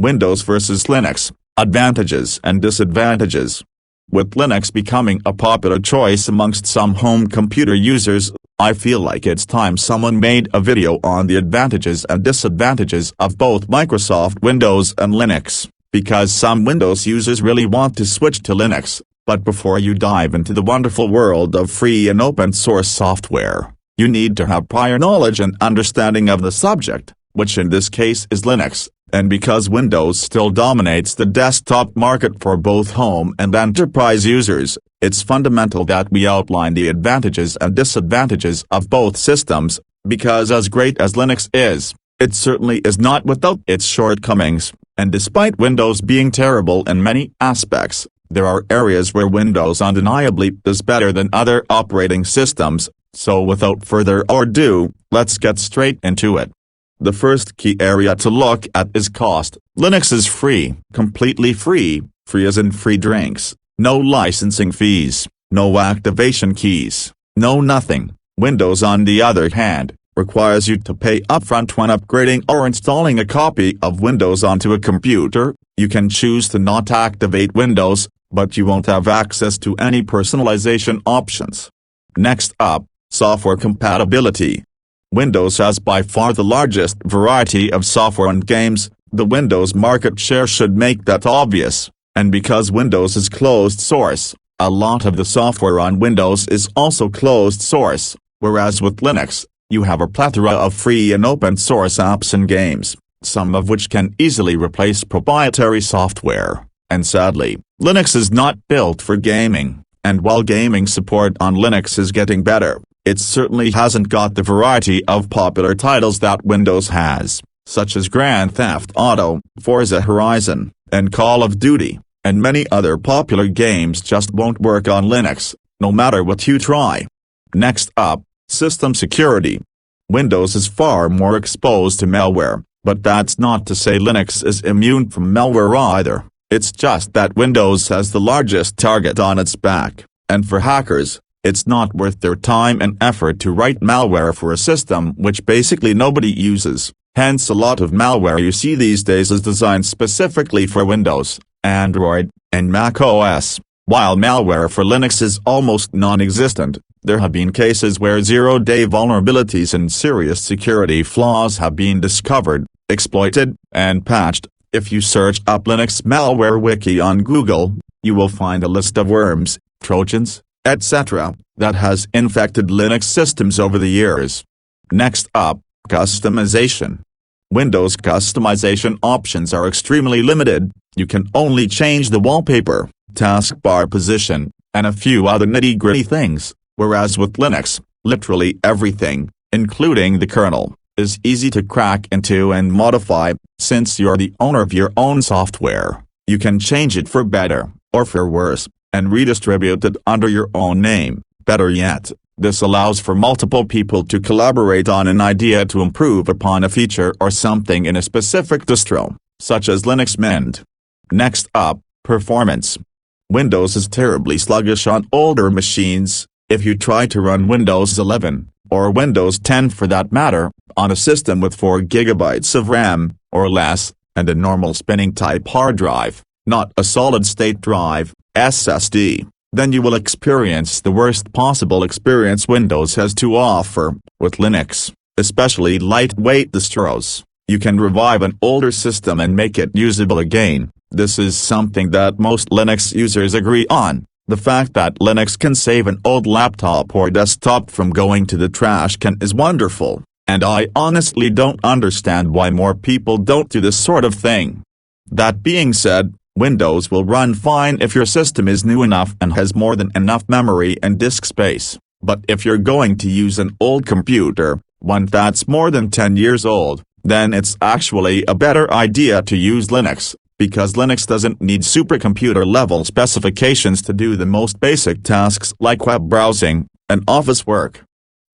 Windows versus Linux, advantages and disadvantages. With Linux becoming a popular choice amongst some home computer users, I feel like it's time someone made a video on the advantages and disadvantages of both Microsoft Windows and Linux, because some Windows users really want to switch to Linux. But before you dive into the wonderful world of free and open source software, you need to have prior knowledge and understanding of the subject, which in this case is Linux. And because Windows still dominates the desktop market for both home and enterprise users, it's fundamental that we outline the advantages and disadvantages of both systems, because as great as Linux is, it certainly is not without its shortcomings, and despite Windows being terrible in many aspects, there are areas where Windows undeniably does better than other operating systems. So without further ado, let's get straight into it. The first key area to look at is cost. Linux is free, completely free, free as in free drinks, no licensing fees, no activation keys, no nothing. Windows on the other hand, requires you to pay upfront when upgrading or installing a copy of Windows onto a computer. You can choose to not activate Windows, but you won't have access to any personalization options. Next up, software compatibility. Windows has by far the largest variety of software and games. The Windows market share should make that obvious, and because Windows is closed source, a lot of the software on Windows is also closed source, whereas with Linux, you have a plethora of free and open source apps and games, some of which can easily replace proprietary software. And sadly, Linux is not built for gaming, and while gaming support on Linux is getting better, it certainly hasn't got the variety of popular titles that Windows has, such as Grand Theft Auto, Forza Horizon, and Call of Duty, and many other popular games just won't work on Linux, no matter what you try. Next up, system security. Windows is far more exposed to malware, but that's not to say Linux is immune from malware either. It's just that Windows has the largest target on its back, and for hackers, it's not worth their time and effort to write malware for a system which basically nobody uses. Hence a lot of malware you see these days is designed specifically for Windows, Android, and Mac OS. While malware for Linux is almost non-existent, there have been cases where zero-day vulnerabilities and serious security flaws have been discovered, exploited, and patched. If you search up Linux malware wiki on Google, you will find a list of worms, trojans, etc., that has infected Linux systems over the years. Next up, customization. Windows customization options are extremely limited. You can only change the wallpaper, taskbar position, and a few other nitty-gritty things, whereas with Linux, literally everything, including the kernel, is easy to crack into and modify. Since you're the owner of your own software, you can change it for better, or for worse, and redistribute it under your own name. Better yet, this allows for multiple people to collaborate on an idea to improve upon a feature or something in a specific distro, such as Linux Mint. Next up, performance. Windows is terribly sluggish on older machines. If you try to run Windows 11, or Windows 10 for that matter, on a system with 4 GB of RAM, or less, and a normal spinning type hard drive, not a solid-state drive, SSD, then you will experience the worst possible experience Windows has to offer. With Linux, especially lightweight distros, you can revive an older system and make it usable again. This is something that most Linux users agree on. The fact that Linux can save an old laptop or desktop from going to the trash can is wonderful, and I honestly don't understand why more people don't do this sort of thing. That being said, Windows will run fine if your system is new enough and has more than enough memory and disk space, but if you're going to use an old computer, one that's more than 10 years old, then it's actually a better idea to use Linux, because Linux doesn't need supercomputer-level specifications to do the most basic tasks like web browsing and office work.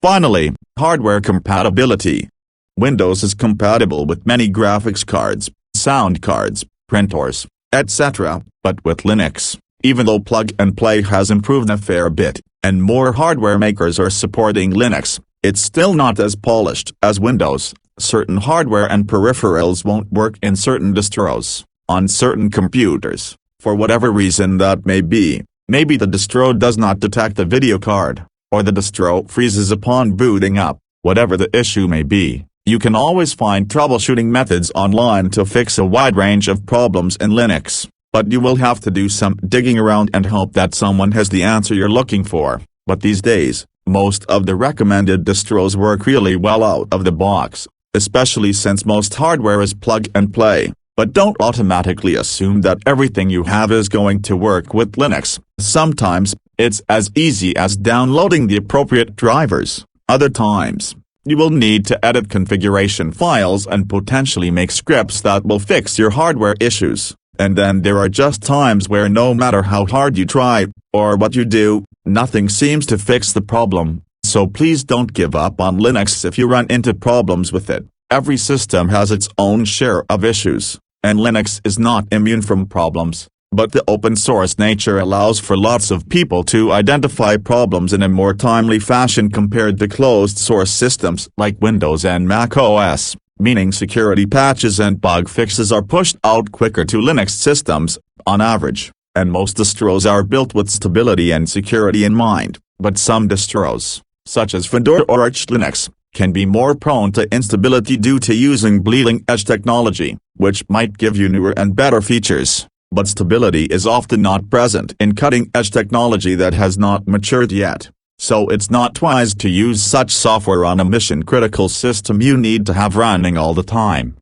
Finally, hardware compatibility. Windows is compatible with many graphics cards, sound cards, printers, etc., but with Linux, even though plug-and-play has improved a fair bit, and more hardware makers are supporting Linux, it's still not as polished as Windows. Certain hardware and peripherals won't work in certain distros, on certain computers, for whatever reason that may be. Maybe the distro does not detect the video card, or the distro freezes upon booting up. Whatever the issue may be, you can always find troubleshooting methods online to fix a wide range of problems in Linux, but you will have to do some digging around and hope that someone has the answer you're looking for. But these days, most of the recommended distros work really well out of the box, especially since most hardware is plug and play. But don't automatically assume that everything you have is going to work with Linux. Sometimes, it's as easy as downloading the appropriate drivers. Other times, you will need to edit configuration files and potentially make scripts that will fix your hardware issues. And then there are just times where no matter how hard you try, or what you do, nothing seems to fix the problem. So please don't give up on Linux if you run into problems with it. Every system has its own share of issues, and Linux is not immune from problems, but the open source nature allows for lots of people to identify problems in a more timely fashion compared to closed source systems like Windows and Mac OS, meaning security patches and bug fixes are pushed out quicker to Linux systems, on average, and most distros are built with stability and security in mind, but some distros, such as Fedora or Arch Linux, can be more prone to instability due to using bleeding-edge technology, which might give you newer and better features, but stability is often not present in cutting-edge technology that has not matured yet, so it's not wise to use such software on a mission-critical system you need to have running all the time.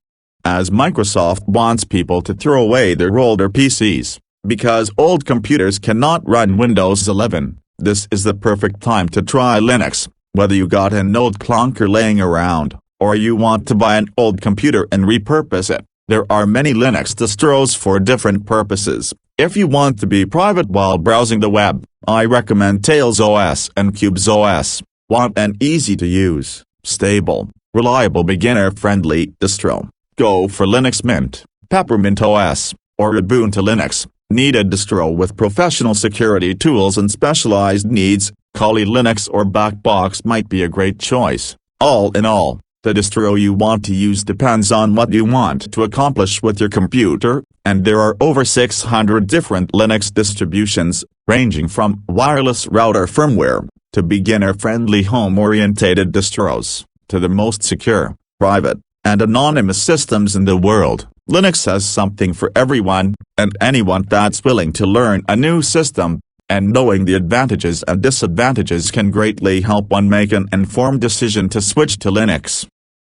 As Microsoft wants people to throw away their older PCs, because old computers cannot run Windows 11, this is the perfect time to try Linux. Whether you got an old clunker laying around, or you want to buy an old computer and repurpose it, there are many Linux distros for different purposes. If you want to be private while browsing the web, I recommend Tails OS and Cubes OS. Want an easy-to-use, stable, reliable beginner-friendly distro? Go for Linux Mint, Peppermint OS, or Ubuntu Linux. Need a distro with professional security tools and specialized needs? Kali Linux or Backbox might be a great choice. All in all, the distro you want to use depends on what you want to accomplish with your computer, and there are over 600 different Linux distributions, ranging from wireless router firmware, to beginner-friendly home-orientated distros, to the most secure, private, and anonymous systems in the world. Linux has something for everyone, and anyone that's willing to learn a new system, and knowing the advantages and disadvantages can greatly help one make an informed decision to switch to Linux.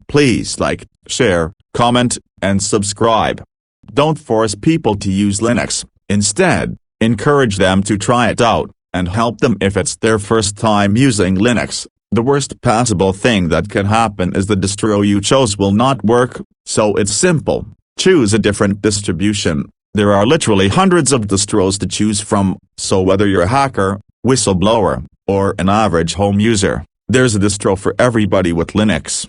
Please like, share, comment, and subscribe. Don't force people to use Linux. Instead, encourage them to try it out, and help them if it's their first time using Linux. The worst possible thing that can happen is the distro you chose will not work, so it's simple. Choose a different distribution. There are literally hundreds of distros to choose from, so whether you're a hacker, whistleblower, or an average home user, there's a distro for everybody with Linux.